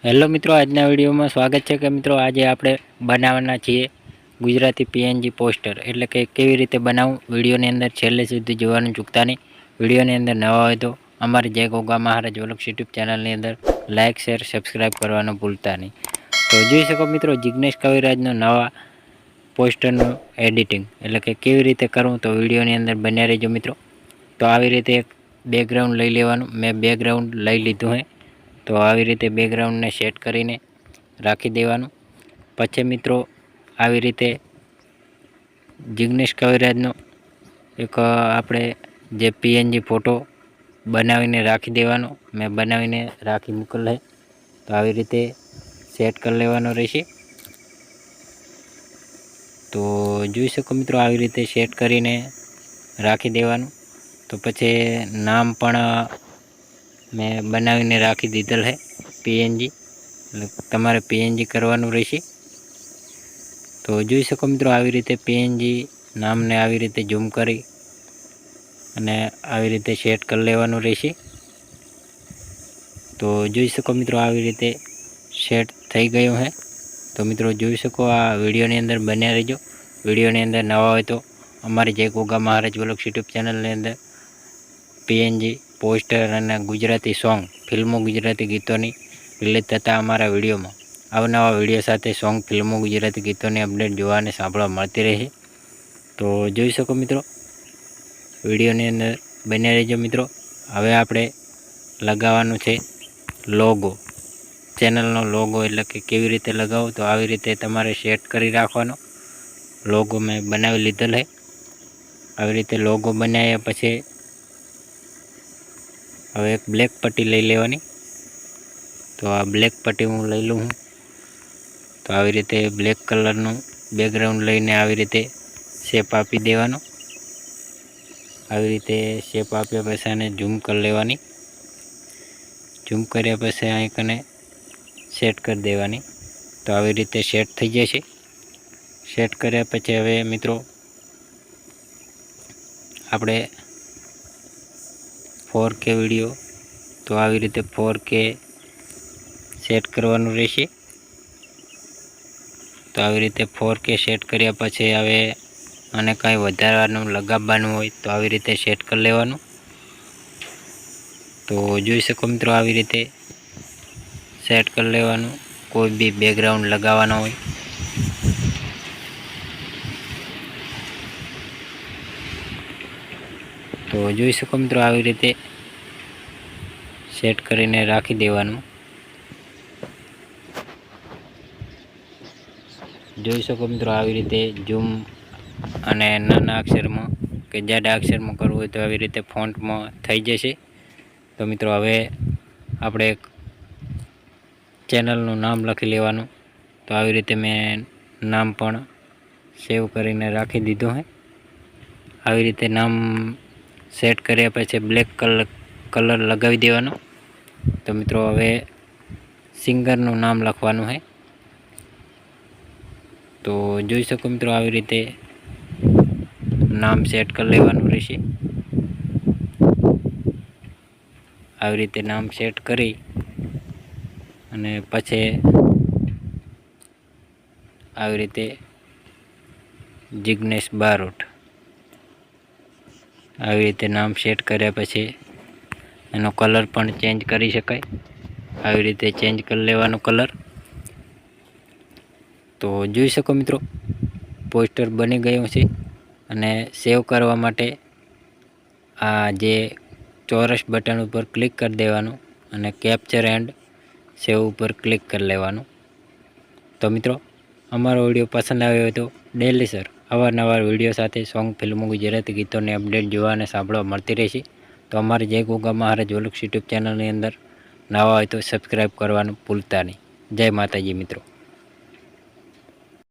Hello મિત્રો, આજના વિડીયોમાં સ્વાગત છે કે મિત્રો આજે આપણે બનાવવાના છીએ ગુજરાતી પીએનજી પોસ્ટર, એટલે કે કેવી રીતે બનાવવું. વિડીયોની અંદર છેલ્લે સુધી જોવાનું ચૂકતા નહીં. વિડીયોની અંદર નવા હોય તો અમારી જય ગોગા મહારાજ વોલોગ્સ યુટ્યુબ ચેનલની અંદર લાઇક શેર સબસ્ક્રાઈબ કરવાનું ભૂલતા નહીં. તો જોઈ શકો મિત્રો, જિગ્નેશ કવિરાજનો નવા પોસ્ટરનું એડિટિંગ એટલે કે કેવી રીતે કરવું, તો વિડીયોની અંદર બન્યા રહેજો મિત્રો. તો આવી રીતે એક બેકગ્રાઉન્ડ લઈ લેવાનું. મેં બેકગ્રાઉન્ડ લઈ લીધું હે. તો આવી રીતે બેકગ્રાઉન્ડને સેટ કરીને રાખી દેવાનું. પછી મિત્રો આવી રીતે જિગ્નેશ કવિરાજનો એક આપણે જે પીએનજી ફોટો બનાવીને રાખી દેવાનો. મેં બનાવીને રાખી મૂકેલ છે. તો આવી રીતે સેટ કરી લેવાનો રહેશે. તો જોઈ શકો મિત્રો, આવી રીતે સેટ કરીને રાખી દેવાનું. તો પછી નામ પણ મેં બનાવીને રાખી દીધેલ છે પીએનજી, એટલે તમારે પીએનજી કરવાનું રહેશે. તો જોઈ શકો મિત્રો, આવી રીતે પીએનજી નામને આવી રીતે ઝૂમ કરી અને આવી રીતે સેટ કરી લેવાનું રહેશે. તો જોઈ શકો મિત્રો, આવી રીતે સેટ થઈ ગયું છે. તો મિત્રો જોઈ શકો, આ વિડીયોની અંદર બન્યા રહેજો. વિડીયોની અંદર નવા હોય તો અમારી જય ગોગા મહારાજ વોલોગ્સ યુટ્યુબ ચેનલની અંદર પીએનજી પોસ્ટર અને ગુજરાતી સોંગ, ફિલ્મો, ગુજરાતી ગીતોની રિલીઝ થતા અમારા વિડીયોમાં અવનવા વિડીયો સાથે સોંગ, ફિલ્મો, ગુજરાતી ગીતોની અપડેટ જોવા અને સાંભળવા મળતી રહે. તો જોઈ શકો મિત્રો, વિડીયોની અંદર બન્યા રહેજો મિત્રો. હવે આપણે લગાવવાનું છે લોગો, ચેનલનો લોગો, એટલે કે કેવી રીતે લગાવો, તો આવી રીતે તમારે સેટ કરી રાખવાનો. લોગો મેં બનાવી લીધેલ છે. આવી રીતે લોગો બનાવ્યા પછી હવે એક બ્લેક પટ્ટી લઈ લેવાની. તો આ બ્લેક પટ્ટી હું લઈ લઉં. તો આવી રીતે બ્લેક કલરનું બેકગ્રાઉન્ડ લઈને આવી રીતે શેપ આપી દેવાનો. આવી રીતે શેપ આપ્યા પછી આને ઝૂમ કરી લેવાની. ઝૂમ કર્યા પછી અહીં કને સેટ કરી દેવાની. તો આવી રીતે સેટ થઈ જશે. સેટ કર્યા પછી હવે મિત્રો આપણે 4K વિડીયો, તો આવી રીતે 4K સેટ કરવાનું રહેશે. તો આવી રીતે 4K સેટ કર્યા પછી હવે અને કાંઈ વધારવાનું લગાવવાનું હોય તો આવી રીતે સેટ કરી લેવાનું. તો જોઈ શકો મિત્રો, આવી રીતે સેટ કરી લેવાનું. કોઈ બી બેકગ્રાઉન્ડ લગાવવાનો હોય તો જોઈ શકો મિત્રો, આવી રીતે સેટ કરીને રાખી દેવાનું. જોઈ શકો મિત્રો, આવી રીતે ઝૂમ અને નાના અક્ષરમાં કે જાડા અક્ષરમાં કરવું હોય તો આવી રીતે ફોન્ટમાં થઈ જશે. તો મિત્રો હવે આપણે એક ચેનલનું નામ લખી લેવાનું. તો આવી રીતે મેં નામ પણ સેવ કરીને રાખી દીધું છે. આવી રીતે નામ સેટ કર્યા પછી બ્લેક કલર લગાવી દેવાનો. તો મિત્રો હવે સિંગરનું નામ લખવાનું છે. તો જોઈ શકો મિત્રો, આવી રીતે નામ સેટ કરી લેવાનું રહેશે. આવી રીતે નામ સેટ કરી અને પછી આવી રીતે જિગ્નેશ બારોટ, આવી રીતે નામ સેટ કર્યા પછી એનો કલર પણ ચેન્જ કરી શકાય. આવી રીતે ચેન્જ કરી લેવાનો કલર. તો જોઈ શકો મિત્રો, પોસ્ટર બની ગયું છે. અને સેવ કરવા માટે આ જે ચોરસ બટન ઉપર ક્લિક કરી દેવાનું અને કેપ્ચર એન્ડ સેવ ઉપર ક્લિક કરી લેવાનું. તો મિત્રો અમારો વિડીયો પસંદ આવ્યો હોય તો ડેલી સર અવારનવાર વિડીયો સાથે સોંગ, ફિલ્મો, ગુજરાતી ગીતોની અપડેટ જોવા અને સાંભળવા મળતી રહેશે. તો અમારી જય ગોગા મહારાજ વોલોગ્સ યુટ્યુબ ચેનલની અંદર નવા હોય તો સબસ્ક્રાઈબ કરવાનું ભૂલતા નહીં. જય માતાજી મિત્રો.